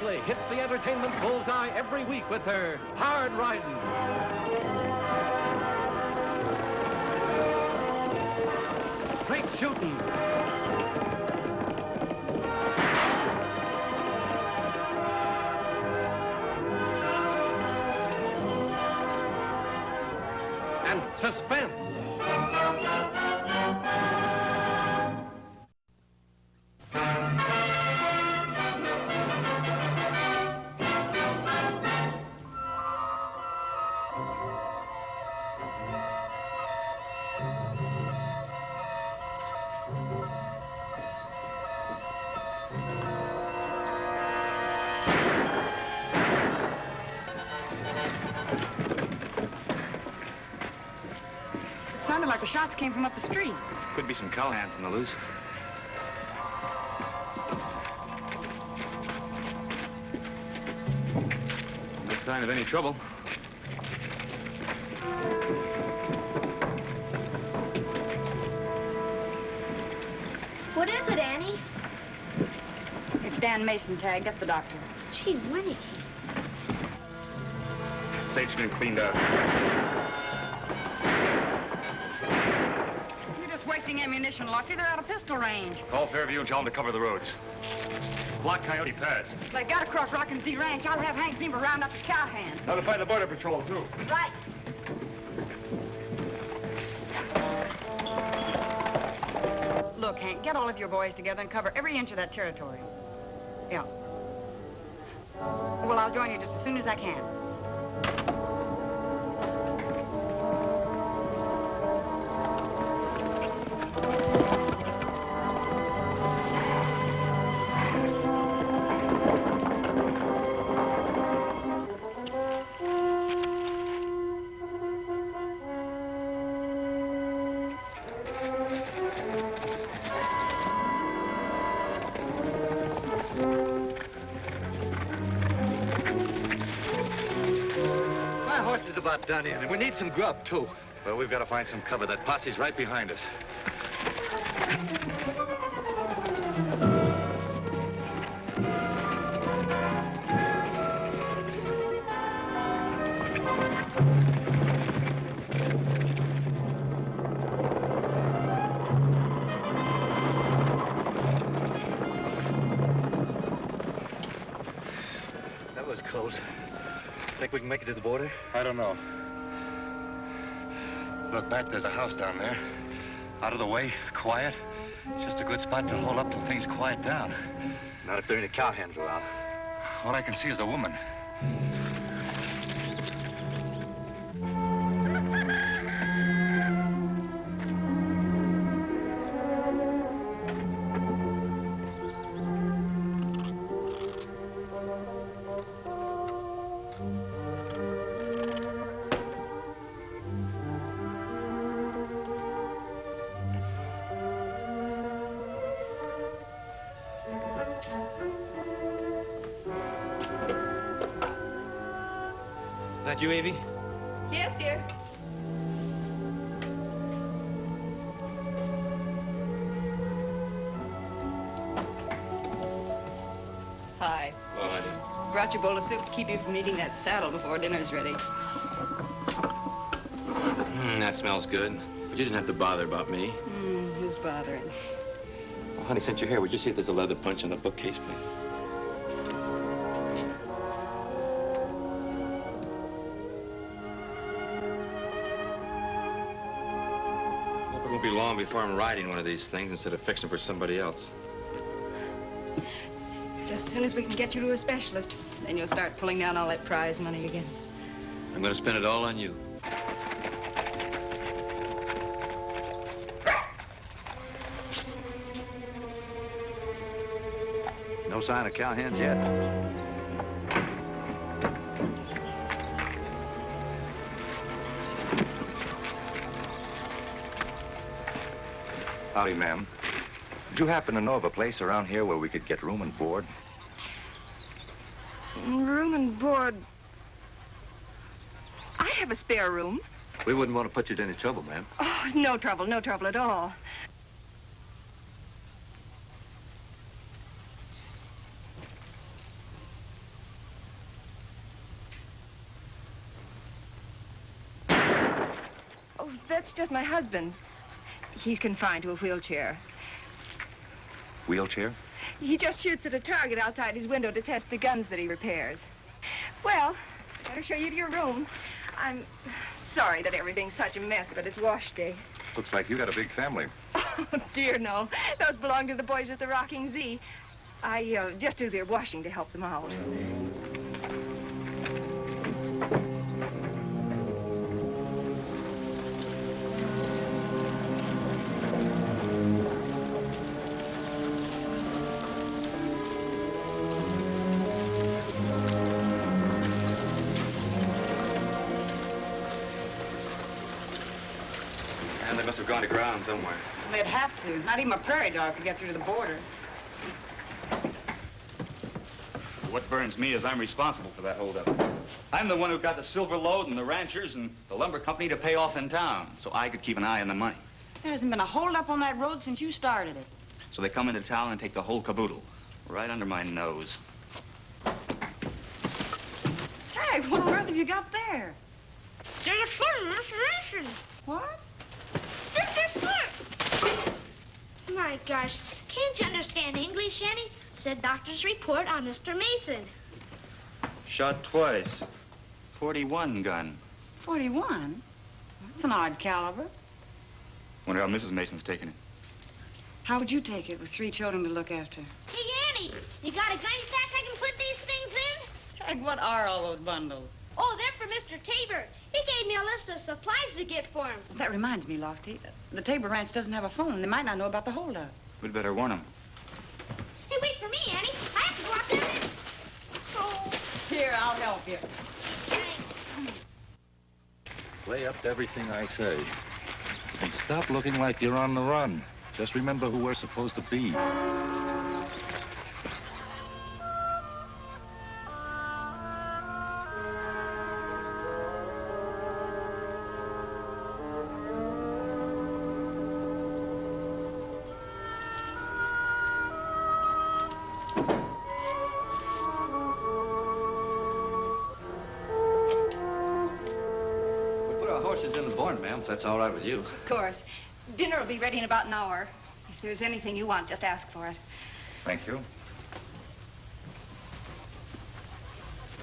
Oakley hits the entertainment bullseye every week with her hard riding. Straight shooting. And suspense. Sounded like the shots came from up the street. Could be some cowhands on the loose. No sign of any trouble. What is it, Annie? It's Dan Mason, Tagg. Get the doctor. Gee, Winnickies. Safe's been cleaned out. You're just wasting ammunition, Lofty. They're out of pistol range. Call Fairview and tell them to cover the roads. Block Coyote Pass. They got across Rockin' Z Ranch. I'll have Hank Zimmer round up his cowhands. Notify the Border Patrol, too. Right. Look, Hank, get all of your boys together and cover every inch of that territory. Yeah. Well, I'll join you just as soon as I can. About done in, and we need some grub, too. Well, we've got to find some cover. That posse's right behind us. That was close. Think we can make it to the border? I don't know. Look back, there's a house down there. Out of the way, quiet. Just a good spot to hold up till things quiet down. Not if there are any cowhands around. All I can see is a woman. That you, Evie? Yes, dear. Hi. Oh, honey. Brought you a bowl of soup to keep you from eating that saddle before dinner's ready. That smells good. But you didn't have to bother about me. Who's bothering? Well, honey, since you're here, would you see if there's a leather punch on the bookcase, please? Hope it won't be long before I'm riding one of these things instead of fixing for somebody else. Just as soon as we can get you to a specialist, then you'll start pulling down all that prize money again. I'm going to spend it all on you. No sign of cowhands yet? Howdy, ma'am. Did you happen to know of a place around here where we could get room and board? Room and board. I have a spare room. We wouldn't want to put you to any trouble, ma'am. Oh, no trouble at all. that's just my husband. He's confined to a wheelchair. Wheelchair? He just shoots at a target outside his window to test the guns that he repairs. Well, better show you to your room. I'm sorry that everything's such a mess, but it's wash day. Looks like you got a big family. Oh, dear, no. Those belong to the boys at the Rocking Z. I just do their washing to help them out. And they must have gone to ground somewhere. They'd have to. Not even a prairie dog could get through to the border. What burns me is I'm responsible for that holdup. I'm the one who got the silver load and the ranchers and the lumber company to pay off in town, so I could keep an eye on the money. There hasn't been a holdup on that road since you started it. So they come into town and take the whole caboodle, right under my nose. Tagg, what on earth have you got there? There's a foot in this ration. What? There's a foot. My gosh, can't you understand English, Annie? Said doctor's report on Mr. Mason. Shot twice. 41 gun. 41? That's an odd caliber. Wonder how Mrs. Mason's taking it. How would you take it with 3 children to look after? Hey, Annie, you got a gunny sack I can put these things in? Tagg, what are all those bundles? Oh, they're for Mr. Tabor. He gave me a list of supplies to get for him. Well, that reminds me, Lofty. The Tabor Ranch doesn't have a phone. They might not know about the holdup. We'd better warn them. Hey, wait for me, Annie. I have to go out there. Oh, Here, I'll help you. thanks. Play up to everything I say. And stop looking like you're on the run. Just remember who we're supposed to be. Horses in the barn, ma'am, if that's all right with you. Of course. Dinner will be ready in about an hour. If there's anything you want, just ask for it. Thank you.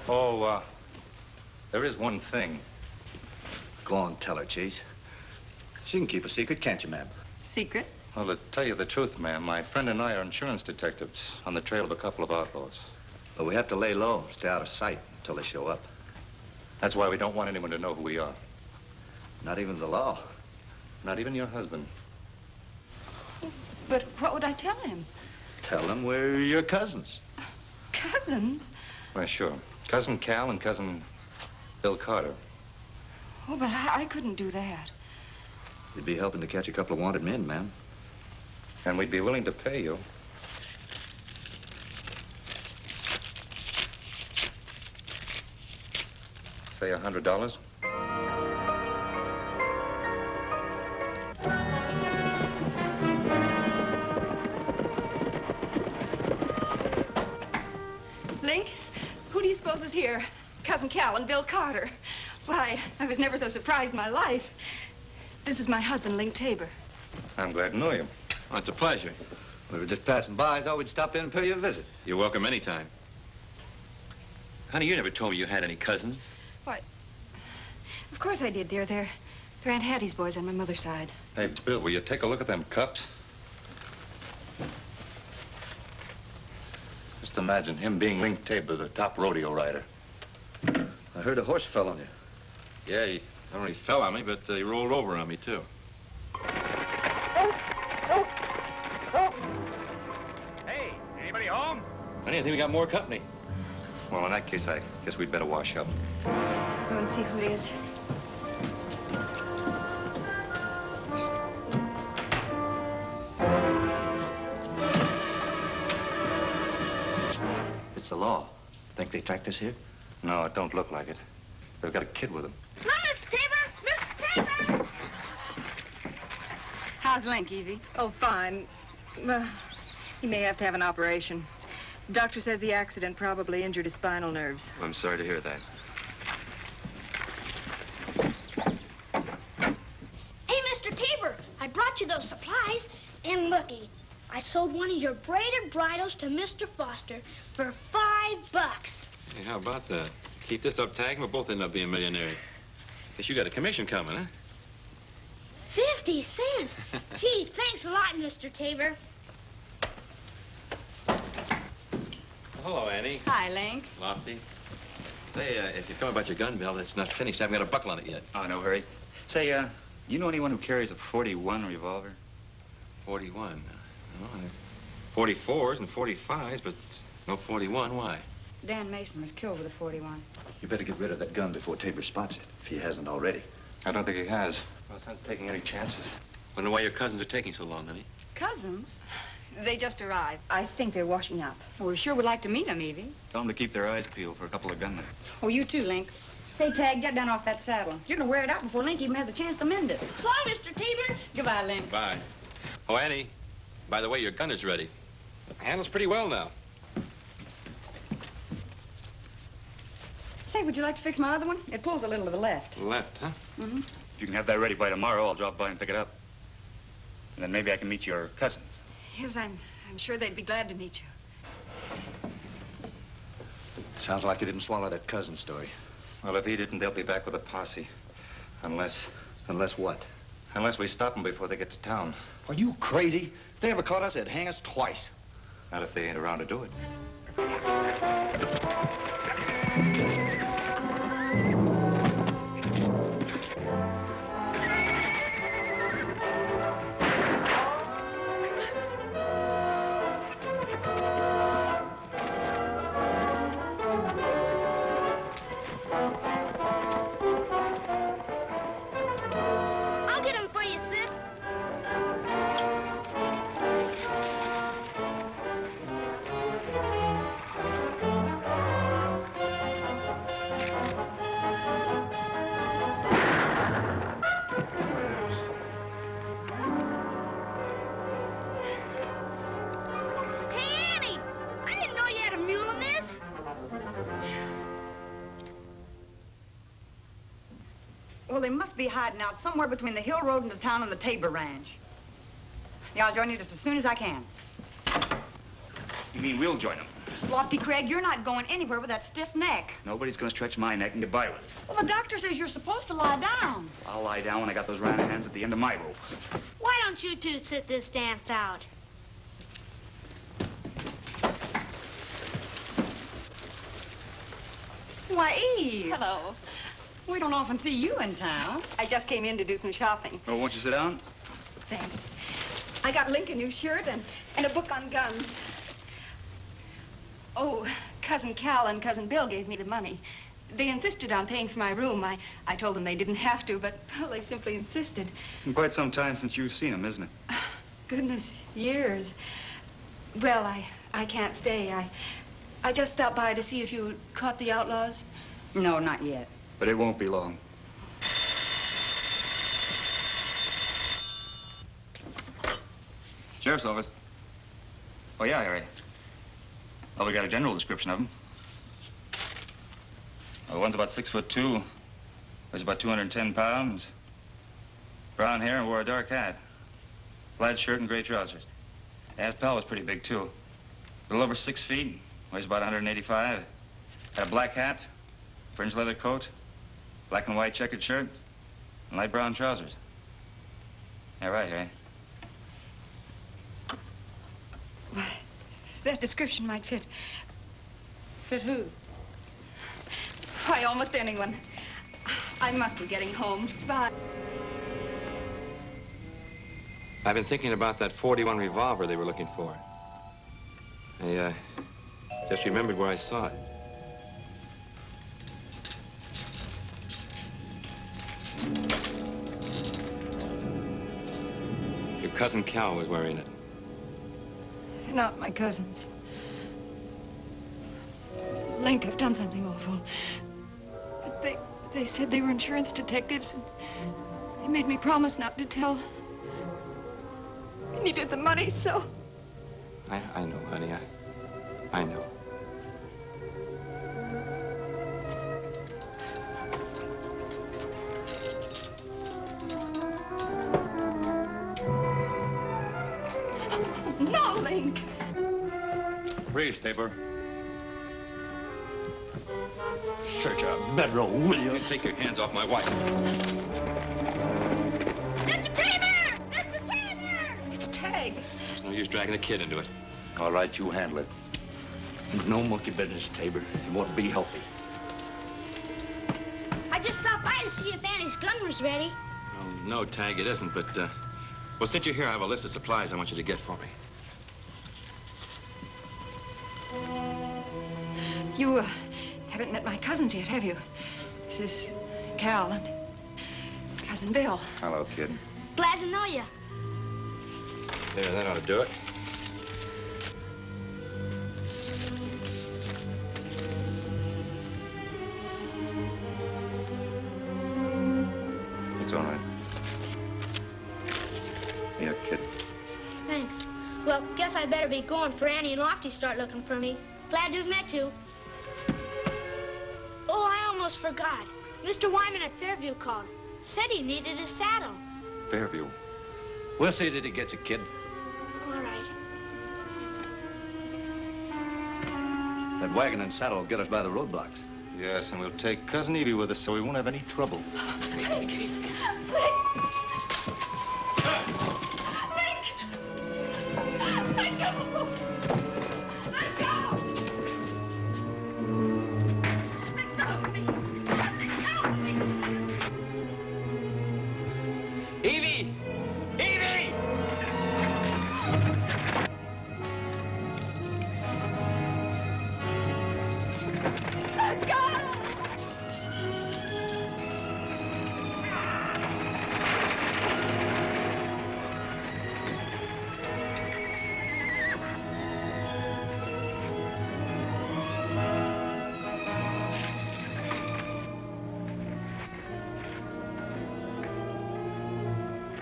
Oh, there is one thing. Go on, tell her, Chase. She can keep a secret, can't you, ma'am? Secret? Well, to tell you the truth, ma'am, my friend and I are insurance detectives on the trail of a couple of outlaws. But we have to lay low, stay out of sight until they show up. That's why we don't want anyone to know who we are. Not even the law. Not even your husband. But what would I tell him? Tell them we're your cousins. Cousins? Well, sure. Cousin Cal and cousin Bill Carter. Oh, but I couldn't do that. You'd be helping to catch a couple of wanted men, ma'am. And we'd be willing to pay you. Say $100. Link, who do you suppose is here? Cousin Cal and Bill Carter. Why, I was never so surprised in my life. This is my husband, Link Tabor. I'm glad to know you. Oh, it's a pleasure. We were just passing by. I thought we'd stop in and pay you a visit. You're welcome anytime. Honey, you never told me you had any cousins. Why, of course I did, dear. They're Aunt Hattie's boys on my mother's side. Hey, Bill, will you take a look at them cups? Just imagine him being Link Tabor, the top rodeo rider. I heard a horse fell on you. Yeah, he not only fell on me, but he rolled over on me, too. Hey, anybody home? Honey, I think we got more company. Well, in that case, I guess we'd better wash up. Go and see who it is. It's the law. Think they tracked us here? No, it don't look like it. They've got a kid with them. Come on, Miss Tabor! Miss Tabor! How's Link, Evie? Oh, fine. Well, he may have to have an operation. The doctor says the accident probably injured his spinal nerves. I'm sorry to hear that. And looky, I sold one of your braided bridles to Mr. Foster for $5. Hey, how about that? Keep this up, Tagg, and we'll both end up being millionaires. Guess you got a commission coming, huh? 50 cents? Gee, thanks a lot, Mr. Tabor. Hello, Annie. Hi, Link. Lofty. Say, if you come about your gun belt, it's not finished. I haven't got a buckle on it yet. Oh, no hurry. Say, you know anyone who carries a .41 revolver? 41. No, 44s and 45s, but no 41. Why? Dan Mason was killed with a .41. You better get rid of that gun before Tabor spots it, if he hasn't already. I don't think he has. No sense taking any chances. Wonder why your cousins are taking so long, honey. Cousins? They just arrived. I think they're washing up. Well, we sure would like to meet them, Evie. Tell them to keep their eyes peeled for a couple of gunmen. Oh, you too, Link. Say, Tagg, get down off that saddle. You're gonna wear it out before Link even has a chance to mend it. So long, Mr. Tabor. Goodbye, Link. Bye. Oh, Annie, by the way, your gun is ready. Handles pretty well now. Say, would you like to fix my other one? It pulls a little to the left. Left, huh? Mm-hmm. If you can have that ready by tomorrow, I'll drop by and pick it up. And then maybe I can meet your cousins. Yes, I'm sure they'd be glad to meet you. Sounds like you didn't swallow that cousin story. Well, if he didn't, they'll be back with a posse. Unless What? we stop them before they get to town. Are you crazy? If they ever caught us, they'd hang us twice. Not if they ain't around to do it. I'll get them for you, sis. Hey, Annie, I didn't know you had a mule in this. Well, they must be hiding out somewhere between the Hill Road and the town and the Tabor Ranch. Yeah, I'll join you just as soon as I can. You mean we'll join them? Lofty Craig, you're not going anywhere with that stiff neck. Nobody's gonna stretch my neck and get by with it. Well, the doctor says you're supposed to lie down. I'll lie down when I got those round hands at the end of my rope. Why don't you two sit this dance out? Why, Eve, Hello. we don't often see you in town. I just came in to do some shopping. Oh, won't you sit down? Thanks. I got Link a new shirt and a book on guns. Oh, Cousin Cal and Cousin Bill gave me the money. They insisted on paying for my room. I told them they didn't have to, but well, they simply insisted. Been quite some time since you've seen them, isn't it? Goodness, years. Well, I can't stay. I just stopped by to see if you had caught the outlaws. No, not yet. But it won't be long. Sheriff's office. Oh, yeah, Harry. Well, we got a general description of him. Well, one's about 6'2", weighs about 210 pounds, brown hair and wore a dark hat, plaid shirt and gray trousers. Yeah, his pal was pretty big, too. A little over 6 feet, weighs about 185, had a black hat, fringed leather coat, black and white checkered shirt, and light brown trousers. Yeah, right, Harry. Why, that description might fit. Fit who? Why, almost anyone. I must be getting home. Bye. I've been thinking about that .41 revolver they were looking for. I, just remembered where I saw it. Your cousin Cal was wearing it. Not my cousins. Link have done something awful. But they said they were insurance detectives, and they made me promise not to tell. I needed the money, so... I know, honey. I know. Freeze, Tabor. Search a bedroom, will you? You take your hands off my wife. Mr. Tabor! Mr. Tabor! It's Tagg. There's no use dragging the kid into it. All right, you handle it. No monkey business, Tabor. It won't be healthy. I just stopped by to see if Annie's gun was ready. Oh, no, Tagg, it isn't, but, well, since you're here, I have a list of supplies I want you to get for me. You, haven't met my cousins yet, have you? This is Cal and Cousin Bill. Hello, kid. Glad to know you. There, that ought to do it. It's all right. Here, kid. Thanks. Well, guess I better be going for Annie and Lofty start looking for me. Glad to have met you. Oh, I almost forgot. Mr. Wyman at Fairview called. Said he needed a saddle. Fairview. We'll see that he gets a kid. All right. That wagon and saddle will get us by the roadblocks. Yes, and we'll take Cousin Evie with us so we won't have any trouble. Evie! Evie!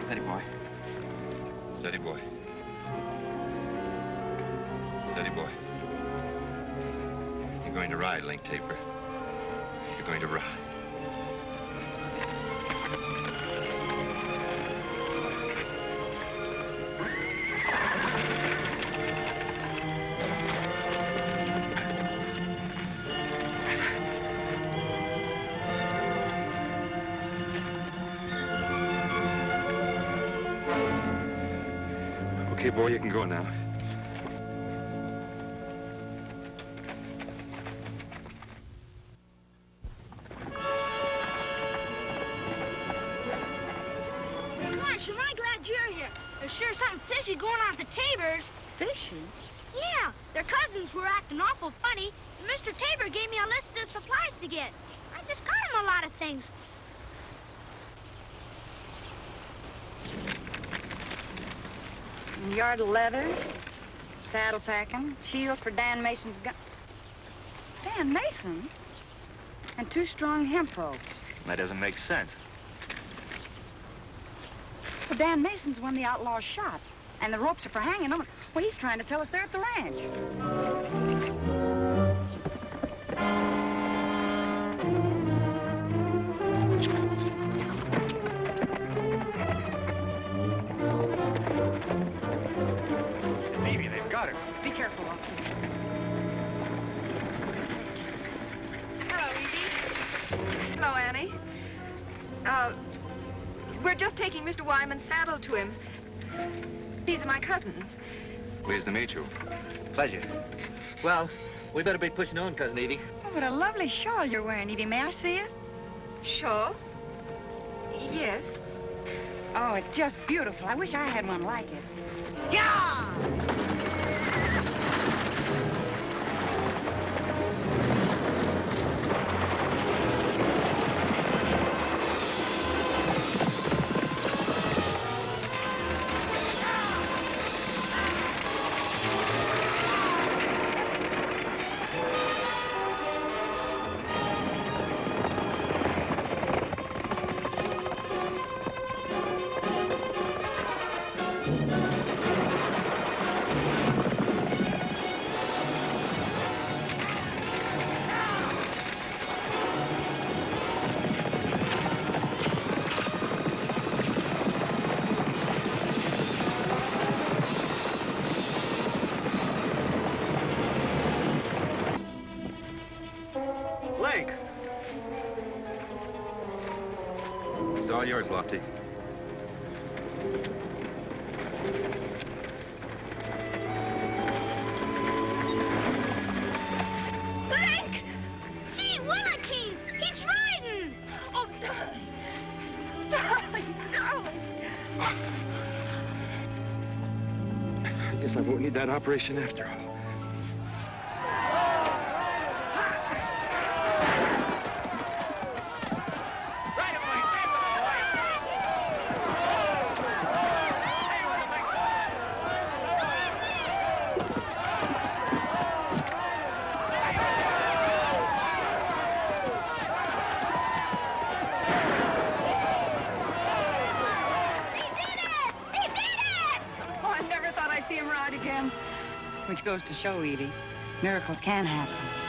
Steady, boy. Steady, boy. Steady, boy. You're going to ride, Link Tabor. You're going to ride. Okay, boy, you can go now. Gosh, am I glad you're here. There's sure something fishy going on at the Tabors. Fishy? Yeah, their cousins were acting awful funny, and Mr. Tabor gave me a list of supplies to get. I just got him a lot of things. Yard of leather, saddle packing, shields for Dan Mason's gun. Dan Mason? And 2 strong hemp ropes. That doesn't make sense. Well, Dan Mason's one the outlaws shot, and the ropes are for hanging them. Well, he's trying to tell us they're at the ranch. It's Evie. They've got her. Be careful, Lofty. Hello, Evie. Hello, Annie. We're just taking Mr. Wyman's saddle to him. These are my cousins. Pleased to meet you. Pleasure. Well, we better be pushing on, Cousin Evie. Oh, what a lovely shawl you're wearing, Evie. May I see it? Shawl? Yes. Oh, it's just beautiful. I wish I had one like it. Yeah! all yours, Lofty. Frank! Gee, Willikins! He's riding! Oh, darling! Darling, darling! I guess I won't need that operation after all. Which goes to show, Edie, miracles can happen.